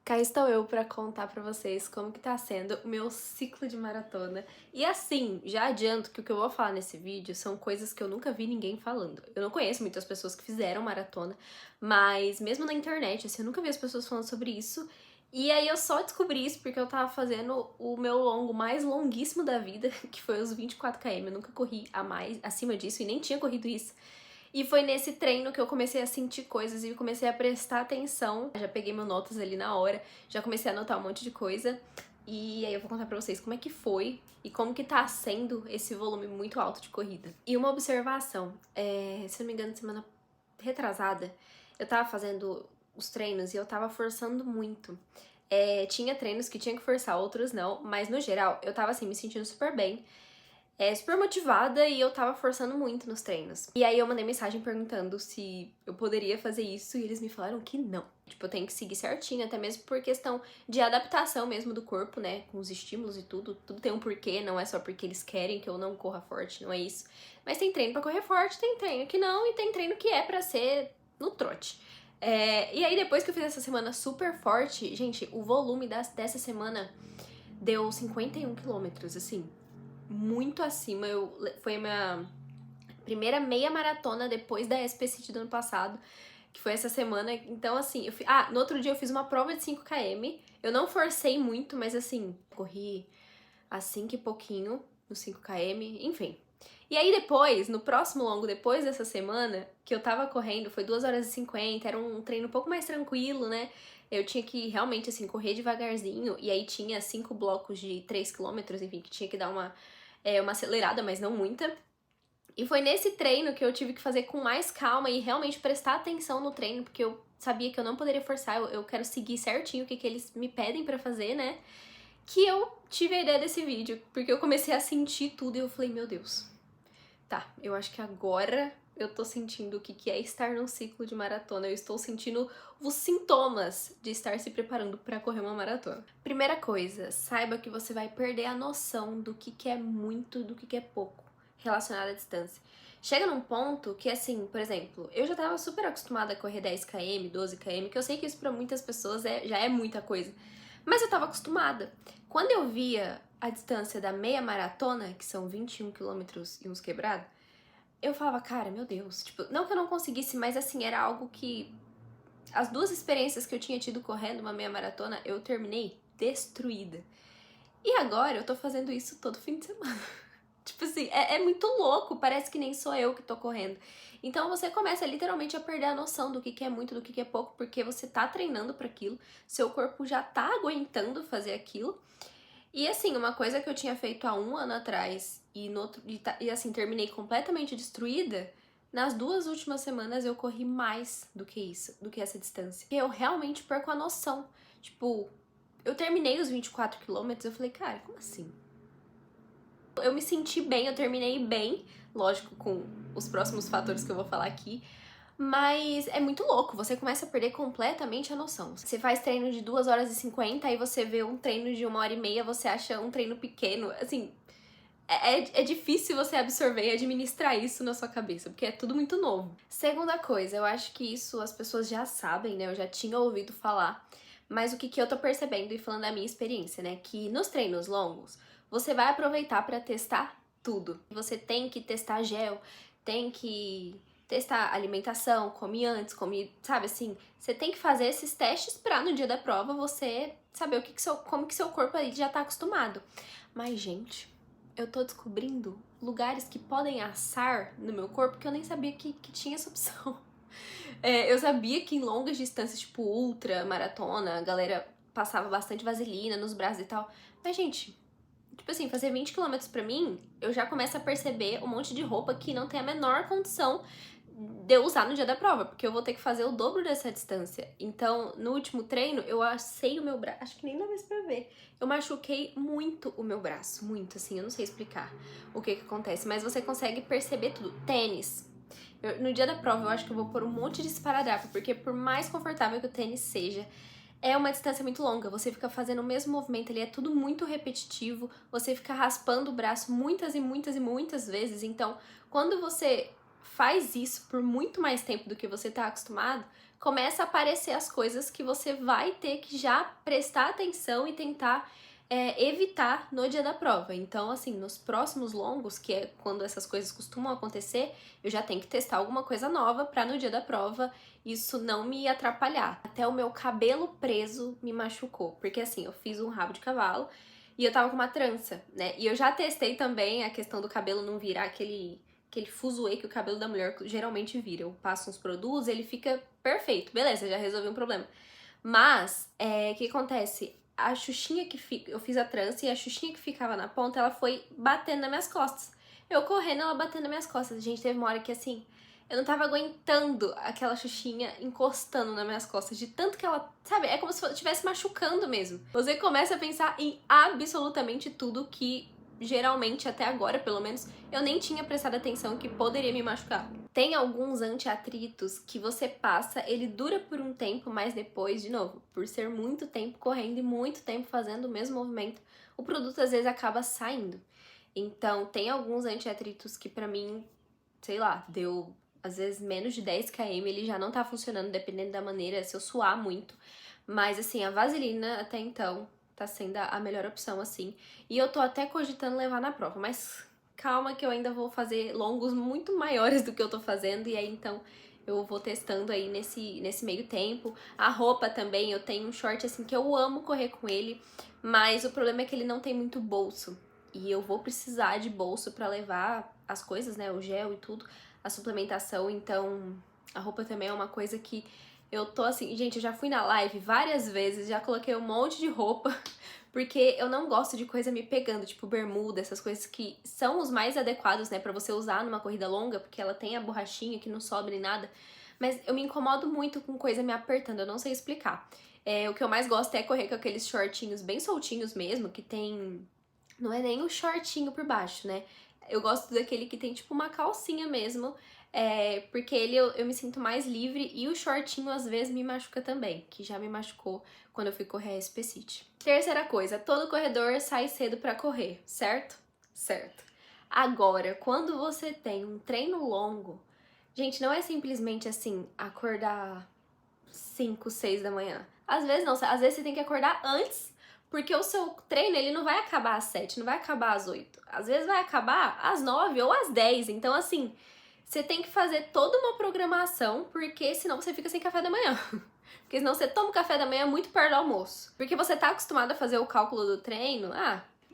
Cá estou eu pra contar pra vocês como que tá sendo o meu ciclo de maratona. E assim, já adianto que o que eu vou falar nesse vídeo são coisas que eu nunca vi ninguém falando. Eu não conheço muitas pessoas que fizeram maratona, mas mesmo na internet, assim, eu nunca vi as pessoas falando sobre isso. E aí eu só descobri isso porque eu tava fazendo o meu longo mais longuíssimo da vida, que foi os 24 km. Eu nunca corri acima disso e nem tinha corrido isso. E foi nesse treino que eu comecei a sentir coisas e comecei a prestar atenção. Já peguei meu notas ali na hora, já comecei a anotar um monte de coisa. E aí eu vou contar pra vocês como é que foi e como que tá sendo esse volume muito alto de corrida. E uma observação, se não me engano, semana retrasada, eu tava fazendo os treinos e eu tava forçando muito. Tinha treinos que tinha que forçar, outros não, mas no geral eu tava assim, me sentindo super bem, super motivada e eu tava forçando muito nos treinos. E aí eu mandei mensagem perguntando se eu poderia fazer isso e eles me falaram que não. Tipo, eu tenho que seguir certinho, até mesmo por questão de adaptação mesmo do corpo, né? Com os estímulos e tudo. Tudo tem um porquê, não é só porque eles querem que eu não corra forte, não é isso. Mas tem treino pra correr forte, tem treino que não e tem treino que é pra ser no trote. E aí depois que eu fiz essa semana super forte, gente, o volume dessa semana deu 51 quilômetros, assim, muito acima. Foi a minha primeira meia maratona depois da SP City do ano passado, que foi essa semana. Então, assim, no outro dia eu fiz uma prova de 5 km. Eu não forcei muito, mas assim, corri a 5 e pouquinho no 5 km, enfim. E aí depois, no próximo longo, depois dessa semana, que eu tava correndo, foi 2 horas e 50, era um treino um pouco mais tranquilo, né? Eu tinha que realmente, assim, correr devagarzinho, e aí tinha 5 blocos de 3 quilômetros, enfim, que tinha que dar uma acelerada, mas não muita. E foi nesse treino que eu tive que fazer com mais calma e realmente prestar atenção no treino, porque eu sabia que eu não poderia forçar, eu quero seguir certinho o que eles me pedem pra fazer, né? Que eu tive a ideia desse vídeo, porque eu comecei a sentir tudo e eu falei, meu Deus, tá, eu acho que agora eu tô sentindo o que é estar num ciclo de maratona. Eu estou sentindo os sintomas de estar se preparando pra correr uma maratona. Primeira coisa, saiba que você vai perder a noção do que é muito, do que é pouco relacionado à distância. Chega num ponto que, assim, por exemplo, eu já tava super acostumada a correr 10 km, 12 km, que eu sei que isso pra muitas pessoas já é muita coisa, mas eu tava acostumada. Quando eu via a distância da meia maratona, que são 21 quilômetros e uns quebrados, eu falava, cara, meu Deus, tipo, não que eu não conseguisse, mas assim, era algo que as duas experiências que eu tinha tido correndo uma meia maratona, eu terminei destruída. E agora eu tô fazendo isso todo fim de semana. Tipo assim, é muito louco, parece que nem sou eu que tô correndo. Então você começa literalmente a perder a noção do que é muito, do que é pouco, porque você tá treinando pra aquilo, seu corpo já tá aguentando fazer aquilo. E assim, uma coisa que eu tinha feito há um ano atrás e assim, terminei completamente destruída, nas 2 últimas semanas eu corri mais do que isso, do que essa distância. E eu realmente perco a noção. Tipo, eu terminei os 24 quilômetros, eu falei, cara, como assim? Eu me senti bem, eu terminei bem, lógico, com os próximos fatores que eu vou falar aqui, mas é muito louco, você começa a perder completamente a noção. Você faz treino de 2 horas e 50, aí você vê um treino de 1 hora e meia, você acha um treino pequeno, assim, é difícil você absorver e administrar isso na sua cabeça, porque é tudo muito novo. Segunda coisa, eu acho que isso as pessoas já sabem, né, eu já tinha ouvido falar, mas o que eu tô percebendo e falando da minha experiência, né, que nos treinos longos, você vai aproveitar pra testar tudo. Você tem que testar gel, tem que testar alimentação, come antes, come, sabe assim, você tem que fazer esses testes pra no dia da prova você saber como que seu corpo ali já tá acostumado. Mas, gente, eu tô descobrindo lugares que podem assar no meu corpo que eu nem sabia que tinha essa opção. Eu sabia que em longas distâncias, tipo ultra, maratona, a galera passava bastante vaselina nos braços e tal. Mas, gente, tipo assim, fazer 20 quilômetros pra mim, eu já começo a perceber um monte de roupa que não tem a menor condição de eu usar no dia da prova, porque eu vou ter que fazer o dobro dessa distância. Então, no último treino, eu assei o meu braço, acho que nem dá mais pra ver. Eu machuquei muito o meu braço, muito, assim, eu não sei explicar o que acontece, mas você consegue perceber tudo. Tênis. No dia da prova, eu acho que eu vou pôr um monte de esparadrapo, porque por mais confortável que o tênis seja, é uma distância muito longa, você fica fazendo o mesmo movimento, ele é tudo muito repetitivo, você fica raspando o braço muitas e muitas e muitas vezes, então quando você faz isso por muito mais tempo do que você tá acostumado, começa a aparecer as coisas que você vai ter que já prestar atenção e tentar evitar no dia da prova. Então, assim, nos próximos longos, que é quando essas coisas costumam acontecer, eu já tenho que testar alguma coisa nova pra no dia da prova isso não me atrapalhar. Até o meu cabelo preso me machucou, porque assim, eu fiz um rabo de cavalo e eu tava com uma trança, né? E eu já testei também a questão do cabelo não virar aquele fuzuê que o cabelo da mulher geralmente vira. Eu passo uns produtos, ele fica perfeito. Beleza, já resolvi um problema. Mas, o que acontece? A xuxinha que fica... Eu fiz a trança e a xuxinha que ficava na ponta, ela foi batendo nas minhas costas. Eu correndo, ela batendo nas minhas costas. Gente, teve uma hora que, assim, eu não tava aguentando aquela xuxinha encostando nas minhas costas. De tanto que ela, sabe, é como se estivesse machucando mesmo. Você começa a pensar em absolutamente tudo que... geralmente, até agora, pelo menos, eu nem tinha prestado atenção que poderia me machucar. Tem alguns anti-atritos que você passa, ele dura por um tempo, mas depois, de novo, por ser muito tempo correndo e muito tempo fazendo o mesmo movimento, o produto às vezes acaba saindo. Então, tem alguns anti-atritos que pra mim, sei lá, deu às vezes menos de 10 km, ele já não tá funcionando, dependendo da maneira, se eu suar muito. Mas assim, a vaselina até então tá sendo a melhor opção, assim. E eu tô até cogitando levar na prova, mas calma que eu ainda vou fazer longos muito maiores do que eu tô fazendo, e aí então eu vou testando aí nesse meio tempo. A roupa também, eu tenho um short assim que eu amo correr com ele, mas o problema é que ele não tem muito bolso. E eu vou precisar de bolso pra levar as coisas, né, o gel e tudo, a suplementação, então a roupa também é uma coisa que eu tô assim, gente, eu já fui na live várias vezes, já coloquei um monte de roupa, porque eu não gosto de coisa me pegando, tipo bermuda, essas coisas que são os mais adequados, né, pra você usar numa corrida longa, porque ela tem a borrachinha que não sobe nem nada, mas eu me incomodo muito com coisa me apertando, eu não sei explicar. O que eu mais gosto é correr com aqueles shortinhos bem soltinhos mesmo, que tem... Não é nem o shortinho por baixo, né? Eu gosto daquele que tem tipo uma calcinha mesmo, porque ele eu me sinto mais livre e o shortinho às vezes me machuca também, que já me machucou quando eu fui correr a SP City. Terceira coisa, todo corredor sai cedo pra correr, certo? Certo. Agora, quando você tem um treino longo, gente, não é simplesmente assim, acordar 5, 6 da manhã. Às vezes não, às vezes você tem que acordar antes, porque o seu treino ele não vai acabar às 7, não vai acabar às 8. Às vezes vai acabar às 9 ou às 10. Então, assim, você tem que fazer toda uma programação, porque senão você fica sem café da manhã. Porque senão você toma o café da manhã muito perto do almoço. Porque você tá acostumado a fazer o cálculo do treino,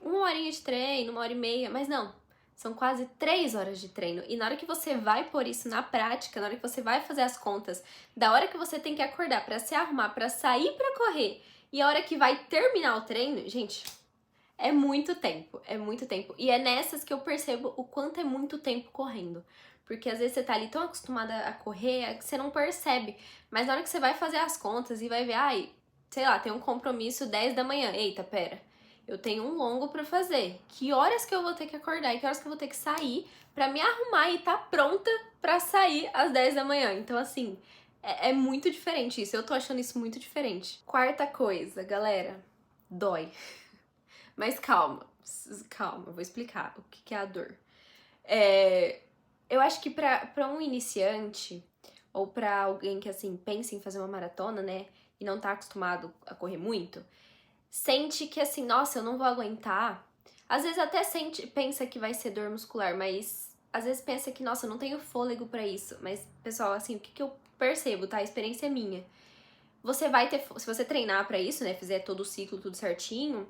uma horinha de treino, 1h30, mas não. São quase 3 horas de treino. E na hora que você vai pôr isso na prática, na hora que você vai fazer as contas, da hora que você tem que acordar pra se arrumar, pra sair pra correr, e a hora que vai terminar o treino, gente, é muito tempo, é muito tempo. E é nessas que eu percebo o quanto é muito tempo correndo. Porque às vezes você tá ali tão acostumada a correr que você não percebe. Mas na hora que você vai fazer as contas e vai ver, sei lá, tem um compromisso 10 da manhã. Eita, pera, eu tenho um longo pra fazer. Que horas que eu vou ter que acordar e que horas que eu vou ter que sair pra me arrumar e tá pronta pra sair às 10 da manhã. Então, assim, é muito diferente isso. Eu tô achando isso muito diferente. Quarta coisa, galera, dói. Mas calma, eu vou explicar o que é a dor. Eu acho que pra um iniciante, ou pra alguém que, assim, pensa em fazer uma maratona, né, e não tá acostumado a correr muito, sente que, assim, nossa, eu não vou aguentar. Às vezes até pensa que vai ser dor muscular, mas às vezes pensa que, nossa, eu não tenho fôlego pra isso. Mas, pessoal, assim, o que eu percebo, tá? A experiência é minha. Você vai ter, se você treinar pra isso, né, fizer todo o ciclo tudo certinho,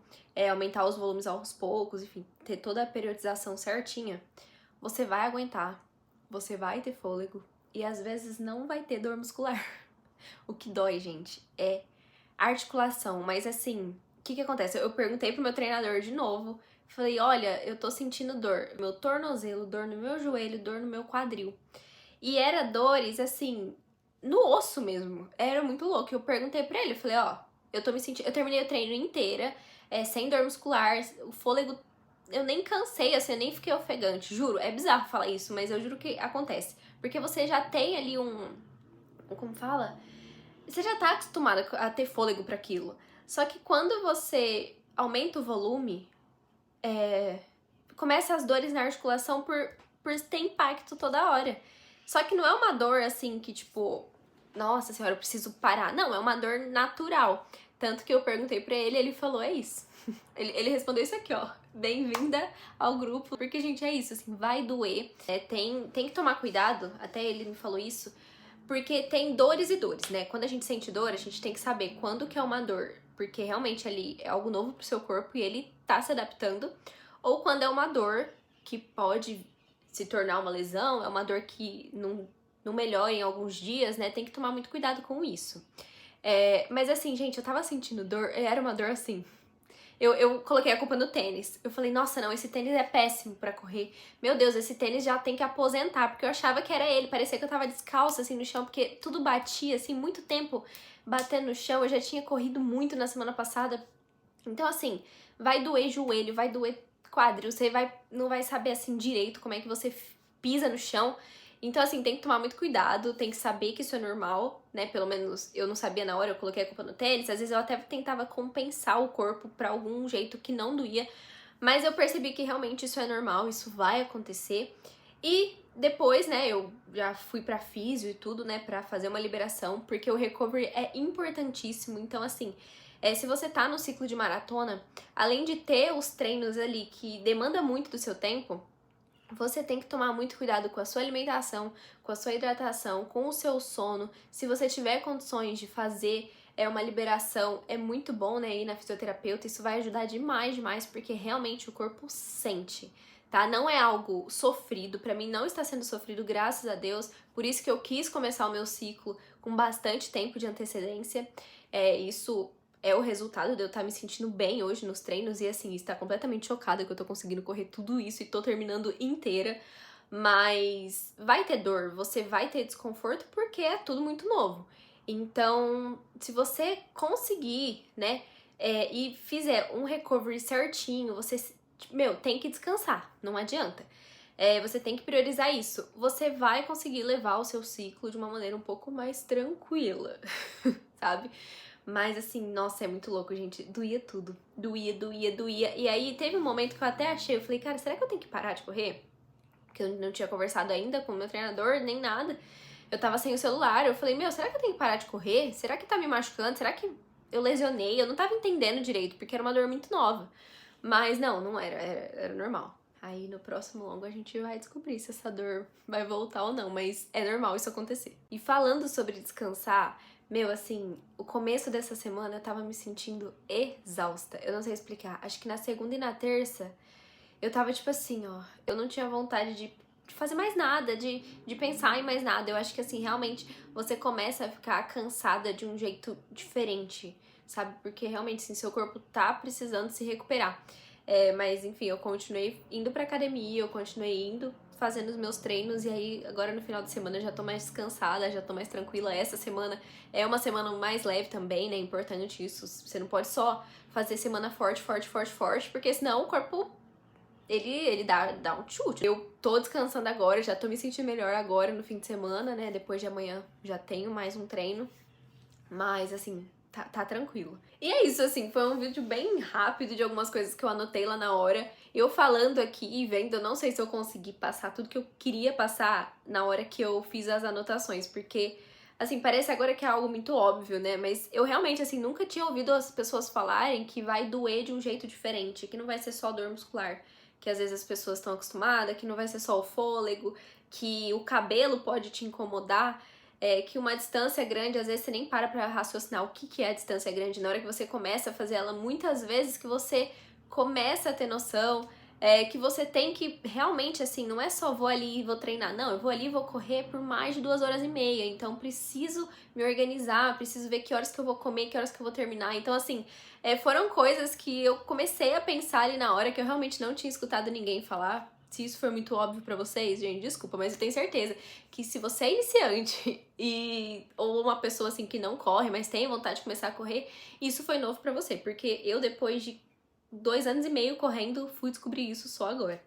aumentar os volumes aos poucos, enfim, ter toda a periodização certinha, você vai aguentar, você vai ter fôlego e às vezes não vai ter dor muscular. O que dói, gente, é articulação, mas assim, o que acontece? Eu perguntei pro meu treinador de novo, falei, olha, eu tô sentindo dor, meu tornozelo, dor no meu joelho, dor no meu quadril. E era dores, assim, no osso mesmo. Era muito louco. Eu perguntei pra ele, eu falei, eu tô me sentindo... Eu terminei o treino inteira, sem dor muscular, o fôlego... Eu nem cansei, assim, eu nem fiquei ofegante, juro. É bizarro falar isso, mas eu juro que acontece. Porque você já tem ali como fala? Você já tá acostumado a ter fôlego pra aquilo. Só que quando você aumenta o volume, começa as dores na articulação por ter impacto toda hora. Só que não é uma dor, assim, que, tipo, nossa senhora, eu preciso parar. Não, é uma dor natural. Tanto que eu perguntei pra ele, ele falou, é isso. Ele respondeu isso aqui, ó. Bem-vinda ao grupo. Porque, gente, é isso, assim, vai doer. Tem que tomar cuidado, até ele me falou isso, porque tem dores e dores, né? Quando a gente sente dor, a gente tem que saber quando que é uma dor, porque realmente ali é algo novo pro seu corpo e ele tá se adaptando, ou quando é uma dor que pode se tornar uma lesão, é uma dor que não melhora em alguns dias, né? Tem que tomar muito cuidado com isso. Mas assim, gente, eu tava sentindo dor, era uma dor assim. Eu coloquei a culpa no tênis. Eu falei, nossa, não, esse tênis é péssimo pra correr. Meu Deus, esse tênis já tem que aposentar, porque eu achava que era ele. Parecia que eu tava descalça, assim, no chão, porque tudo batia, assim, muito tempo batendo no chão. Eu já tinha corrido muito na semana passada. Então, assim, vai doer joelho, vai doer quadril, você não vai saber, assim, direito como é que você pisa no chão. Então, assim, tem que tomar muito cuidado, tem que saber que isso é normal, né? Pelo menos eu não sabia na hora, eu coloquei a culpa no tênis. Às vezes eu até tentava compensar o corpo pra algum jeito que não doía. Mas eu percebi que realmente isso é normal, isso vai acontecer. E depois, né, eu já fui pra físio e tudo, né, pra fazer uma liberação, porque o recovery é importantíssimo. Então, assim, se você tá no ciclo de maratona, além de ter os treinos ali que demanda muito do seu tempo, você tem que tomar muito cuidado com a sua alimentação, com a sua hidratação, com o seu sono. Se você tiver condições de fazer uma liberação, é muito bom, né, ir na fisioterapeuta. Isso vai ajudar demais, demais, porque realmente o corpo sente, tá? Não é algo sofrido, pra mim não está sendo sofrido, graças a Deus. Por isso que eu quis começar o meu ciclo com bastante tempo de antecedência. Isso é o resultado de eu estar me sentindo bem hoje nos treinos e, assim, estar completamente chocada que eu tô conseguindo correr tudo isso e tô terminando inteira. Mas vai ter dor, você vai ter desconforto porque é tudo muito novo. Então, se você conseguir, né, e fizer um recovery certinho, você, tem que descansar, não adianta. Você tem que priorizar isso. Você vai conseguir levar o seu ciclo de uma maneira um pouco mais tranquila, sabe? Mas assim, nossa, é muito louco, gente. Doía tudo. Doía, doía, doía. E aí teve um momento que eu até achei, eu falei, cara, será que eu tenho que parar de correr? Porque eu não tinha conversado ainda com o meu treinador, nem nada. Eu tava sem o celular. Eu falei, será que eu tenho que parar de correr? Será que tá me machucando? Será que eu lesionei? Eu não tava entendendo direito, porque era uma dor muito nova. Mas não era normal. Aí no próximo longo a gente vai descobrir se essa dor vai voltar ou não, mas é normal isso acontecer. E falando sobre descansar, assim, o começo dessa semana eu tava me sentindo exausta. Eu não sei explicar. Acho que na segunda e na terça eu tava tipo assim, ó. Eu não tinha vontade de fazer mais nada, de pensar em mais nada. Eu acho que assim, realmente você começa a ficar cansada de um jeito diferente, sabe? Porque realmente, assim, seu corpo tá precisando se recuperar. Mas enfim, eu continuei indo pra academia, eu continuei indo fazendo os meus treinos, e aí agora no final de semana eu já tô mais descansada, já tô mais tranquila. Essa semana é uma semana mais leve também, né? Importante isso. Você não pode só fazer semana forte, forte, forte, forte, porque senão o corpo ele dá um chute. Eu tô descansando agora, já tô me sentindo melhor agora no fim de semana, né? Depois de amanhã já tenho mais um treino. Mas, assim, tá tranquilo. E é isso, assim, foi um vídeo bem rápido de algumas coisas que eu anotei lá na hora. Eu falando aqui e vendo, eu não sei se eu consegui passar tudo que eu queria passar na hora que eu fiz as anotações, porque, assim, parece agora que é algo muito óbvio, né? Mas eu realmente, assim, nunca tinha ouvido as pessoas falarem que vai doer de um jeito diferente, que não vai ser só dor muscular, que às vezes as pessoas estão acostumadas, que não vai ser só o fôlego, que o cabelo pode te incomodar. Que uma distância grande, às vezes você nem para pra raciocinar o que é a distância grande. Na hora que você começa a fazer ela, muitas vezes que você começa a ter noção, que você tem que realmente, assim, não é só vou ali e vou treinar. Não, eu vou ali e vou correr por mais de 2 horas e meia. Então, preciso me organizar, preciso ver que horas que eu vou comer, que horas que eu vou terminar. Então, assim, foram coisas que eu comecei a pensar ali na hora, que eu realmente não tinha escutado ninguém falar. Se isso for muito óbvio pra vocês, gente, desculpa, mas eu tenho certeza que se você é iniciante ou uma pessoa assim que não corre, mas tem vontade de começar a correr, isso foi novo pra você, porque eu depois de 2 anos e meio correndo, fui descobrir isso só agora.